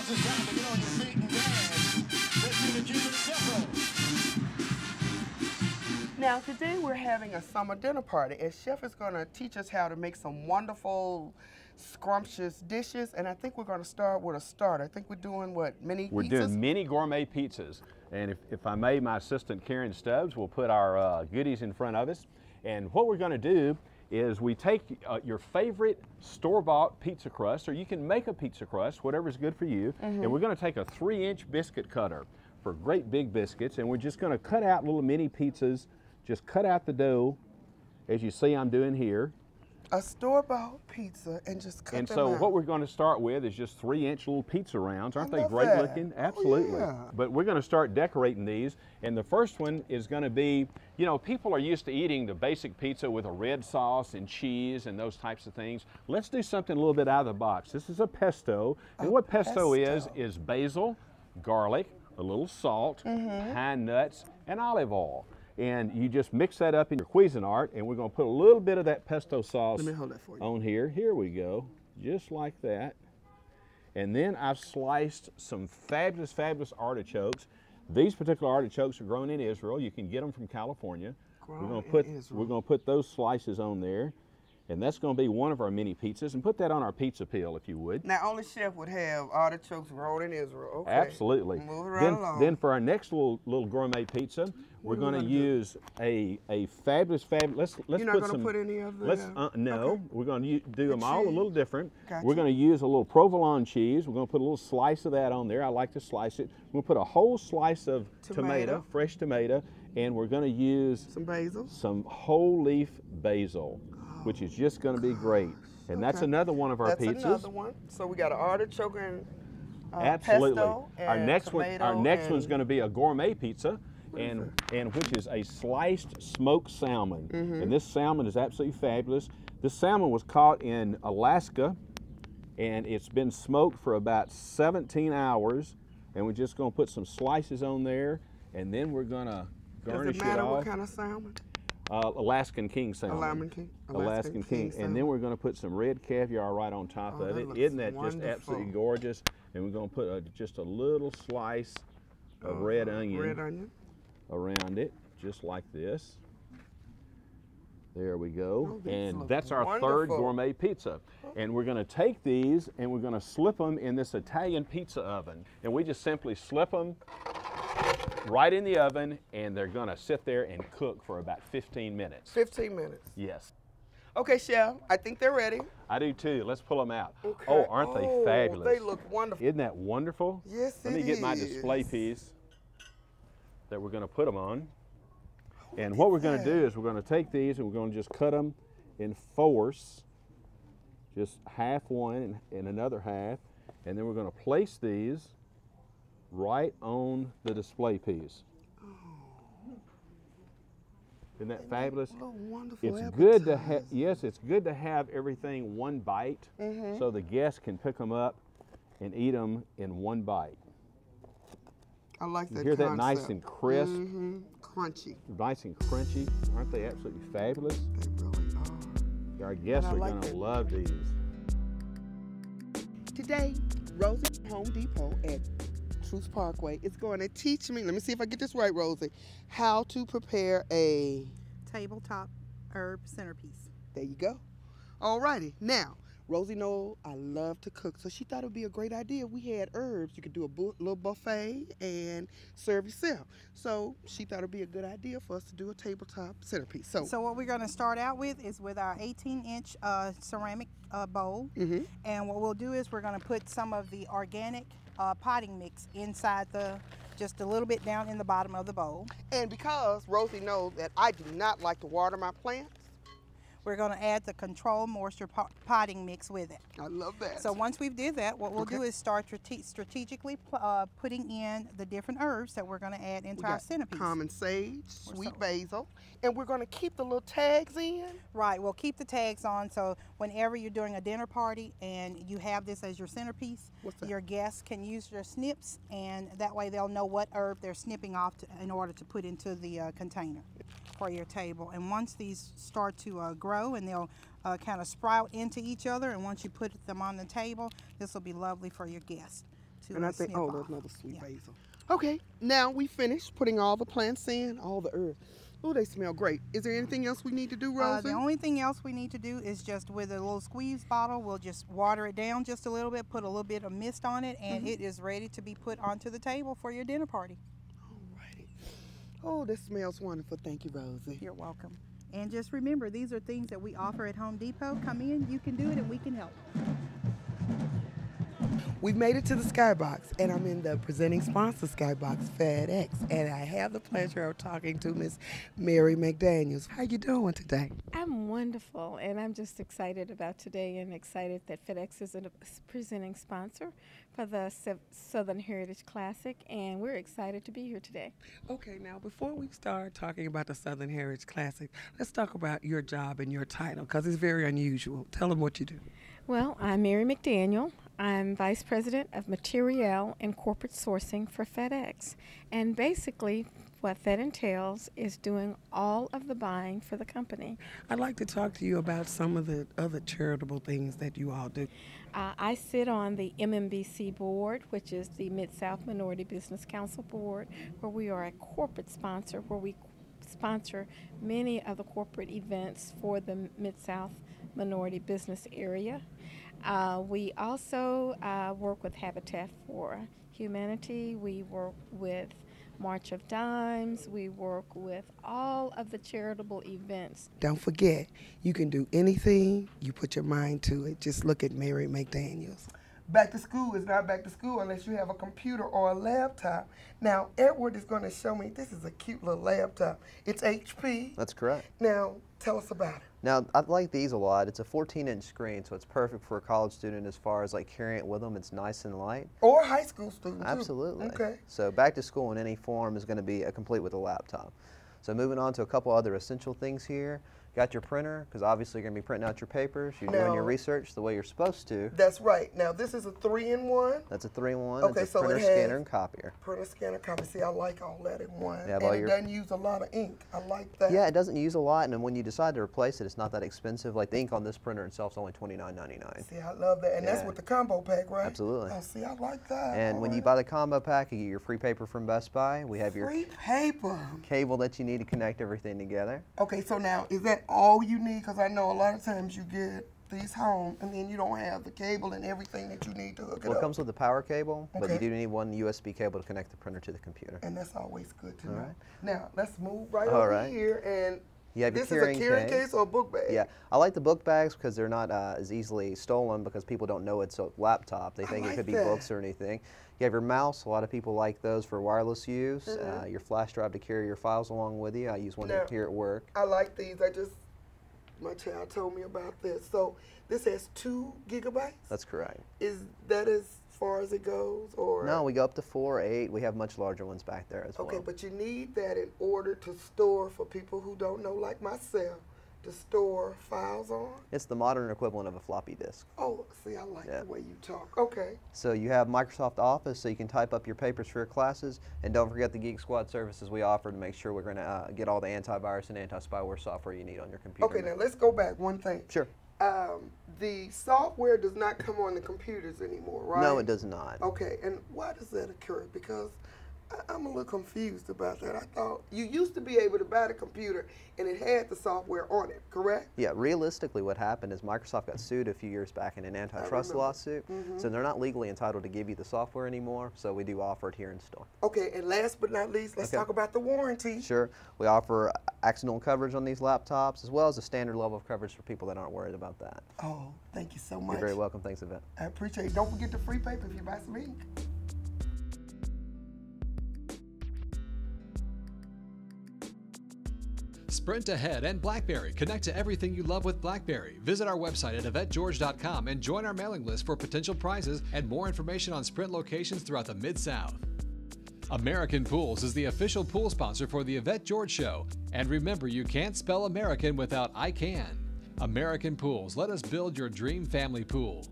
Now's the time to get on your feet and dance. Let's do the jig and shuffle. Now today we're having a summer dinner party, and Chef is going to teach us how to make some wonderful, scrumptious dishes. And I think we're going to start with a starter. I think we're doing what, mini pizzas? We're doing mini gourmet pizzas. And if I may, my assistant Karen Stubbs will put our goodies in front of us. And what we're going to do is we take your favorite store-bought pizza crust, or you can make a pizza crust, whatever's good for you, and we're going to take a 3-inch biscuit cutter for great big biscuits, and we're just going to cut out little mini pizzas. Just cut out the dough, as you see I'm doing here. A store-bought pizza and just cut them And so out. what we're going to start with is just 3-inch little pizza rounds. Aren't they great that. looking? Absolutely. Oh, yeah. But we're going to start decorating these. And the first one is going to be, you know, people are used to eating the basic pizza with a red sauce and cheese and those types of things. Let's do something a little bit out of the box. This is a pesto. And what pesto is basil, garlic, a little salt, pine nuts, and olive oil. And you just mix that up in your Cuisinart, and we're going to put a little bit of that pesto sauce on here. Here we go, just like that. And then I've sliced some fabulous, fabulous artichokes. These particular artichokes are grown in Israel. You can get them from California. We're going to put those slices on there. And that's going to be one of our mini pizzas. And put that on our pizza peel, if you would. Now, only Chef would have artichokes grown in Israel. Okay. Absolutely. Move it right along. Then for our next little gourmet pizza, we're going to use a fabulous. Let's You're not put going some. to put any of the. No, okay. we're going to do them all a little different. Gotcha. We're going to use a little provolone cheese. We're going to put a little slice of that on there. I like to slice it. We're going to put a whole slice of tomato, fresh tomato, and we're going to use some basil, some whole leaf basil, which is just going to be great. And that's another one of our pizzas. That's another one. So we got an artichoke and absolutely. Pesto and our next one's going to be a gourmet pizza, and which is a sliced smoked salmon. And this salmon is absolutely fabulous. This salmon was caught in Alaska, and it's been smoked for about 17 hours. And we're just going to put some slices on there, and then we're going to garnish it off. Does it matter what kind of salmon? Alaskan King salmon. Alaskan King. And then we're going to put some red caviar right on top of it. Isn't that just absolutely gorgeous? And we're going to put just a little slice of red onion around it, just like this. There we go. And that's our third gourmet pizza. And we're going to take these and we're going to slip them in this Italian pizza oven. And we just simply slip them right in the oven, and they're going to sit there and cook for about 15 minutes. 15 minutes? Yes. Okay, Chef, I think they're ready. I do too. Let's pull them out. Okay. Oh, aren't they fabulous? They look wonderful. Isn't that wonderful? Yes, Let me get my display piece that we're going to put them on. And what we're going to do is we're going to take these and we're going to just cut them in fourths, just half one and another half, and then we're going to place these right on the display piece. Isn't that fabulous? It's good to have, yes, it's good to have everything one bite, so the guests can pick them up and eat them in one bite. I like that. You hear that nice and crisp? Crunchy. Nice and crunchy. Aren't they absolutely fabulous? They really are. Our guests are going to love these. Today, Rosie from Home Depot at Truth Parkway is going to teach me, let me see if I get this right, Rosie, how to prepare a tabletop herb centerpiece. There you go. All righty. Now, Rosie knows I love to cook, so she thought it would be a great idea. We had herbs. You could do a little buffet and serve yourself. So she thought it would be a good idea for us to do a tabletop centerpiece. So what we're going to start out with is with our 18-inch ceramic bowl. And what we'll do is we're going to put some of the organic potting mix inside just a little bit down in the bottom of the bowl. And because Rosie knows that I do not like to water my plants, we're going to add the controlled moisture potting mix with it. I love that. So once we've did that, what we'll do is start strategically putting in the different herbs that we're going to add into our centerpiece. Common sage, sweet basil, and we're going to keep the little tags in. Right, we'll keep the tags on, so whenever you're doing a dinner party and you have this as your centerpiece, your guests can use your snips, and that way they'll know what herb they're snipping off in order to put into the container for your table. And once these start to grow, and they'll kind of sprout into each other, and once you put them on the table, this will be lovely for your guests. to And I think, snip oh, off. there's another sweet Yeah. basil. Okay, now we finished putting all the plants in, all the herbs. Oh, they smell great. Is there anything else we need to do, Rosie? The only thing else we need to do is just with a little squeeze bottle, we'll just water it down just a little bit, put a little bit of mist on it, and it is ready to be put onto the table for your dinner party. Alrighty. Oh, this smells wonderful. Thank you, Rosie. You're welcome. And just remember, these are things that we offer at Home Depot. Come in, you can do it, and we can help. We've made it to the Skybox, and I'm in the presenting sponsor, Skybox FedEx, and I have the pleasure of talking to Miss Mary McDaniels. How you doing today? I'm wonderful, and I'm just excited about today and excited that FedEx is a presenting sponsor for the Southern Heritage Classic, and we're excited to be here today. Okay, now before we start talking about the Southern Heritage Classic, let's talk about your job and your title, because it's very unusual. Tell them what you do. Well, I'm Mary McDaniel. I'm Vice President of Materiel and Corporate Sourcing for FedEx. And basically, what that entails is doing all of the buying for the company. I'd like to talk to you about some of the other charitable things that you all do. I sit on the MMBC board, which is the Mid-South Minority Business Council board, where we are a corporate sponsor, where we sponsor many of the corporate events for the Mid-South Minority Business area. We also work with Habitat for Humanity. We work with March of Dimes. We work with all of the charitable events. Don't forget, you can do anything you put your mind to it. Just look at Mary McDaniels. Back to school is not back to school unless you have a computer or a laptop. Now, Edward is going to show me, this is a cute little laptop. It's HP. That's correct. Now, tell us about it. Now, I like these a lot. It's a 14-inch screen, so it's perfect for a college student as far as like carrying it with them. It's nice and light. Or a high school student, too. Absolutely. Okay. So back to school in any form is going to be complete with a laptop. So moving on to a couple other essential things here. Got your printer, because obviously you're going to be printing out your papers. You're doing your research the way you're supposed to. That's right. Now, this is a 3-in-1. That's a 3-in-1. Okay, it's a so printer, it has scanner, and copier. Printer, scanner, copy. See, I like all that in one. Yeah, and it doesn't use a lot of ink. I like that. Yeah, it doesn't use a lot, and then when you decide to replace it, it's not that expensive. Like the ink on this printer itself is only $29.99. See, I love that. And that's Yeah. with the combo pack, right? Absolutely. Oh, see, I like that. And when you buy the combo pack, you get your free paper from Best Buy. We have your free paper. cable that you need to connect everything together. Okay, so now, is that all you need? Because I know a lot of times you get these home and then you don't have the cable and everything that you need to hook it Well, up. it comes with the power cable, but you Okay. do need one USB cable to connect the printer to the computer. And that's always good to All know. right. Now, let's move right All over right. here. And You have your this is a carrying carrying case or a book bag? Yeah, I like the book bags because they're not as easily stolen because people don't know it's a laptop. They think it like could be that. books or anything. You have your mouse. A lot of people like those for wireless use. Your flash drive to carry your files along with you. I use one Now, here at work. I like these. My child told me about this. So this has 2 gigabytes? That's correct. Is that as far as it goes, or? No, we go up to 4, 8. We have much larger ones back there as well. Okay, but you need that in order to store, for people who don't know, like myself, to store files on? It's the modern equivalent of a floppy disk. Oh, see, I like the way you talk. Okay. So you have Microsoft Office, so you can type up your papers for your classes, and don't forget the Geek Squad services we offer to make sure we're going to get all the antivirus and anti-spyware software you need on your computer. Okay, now let's go back one thing. Sure. The software does not come on the computers anymore, right? No, it does not. Okay, and why does that occur? Because I'm a little confused about that. I thought you used to be able to buy the computer and it had the software on it, correct? Yeah, realistically what happened is Microsoft got sued a few years back in an antitrust lawsuit, so they're not legally entitled to give you the software anymore, so we do offer it here in store. Okay, and last but not least, let's talk about the warranty. Sure. We offer accidental coverage on these laptops, as well as a standard level of coverage for people that aren't worried about that. Oh, thank you so much. You're very welcome. Thanks, Yvette. I appreciate it. Don't forget the free paper if you buy some ink. Sprint ahead and BlackBerry. Connect to everything you love with BlackBerry. Visit our website at YvetteGeorge.com and join our mailing list for potential prizes and more information on Sprint locations throughout the Mid-South. American Pools is the official pool sponsor for the Yvette George Show. And remember, you can't spell American without I can. American Pools, let us build your dream family pool.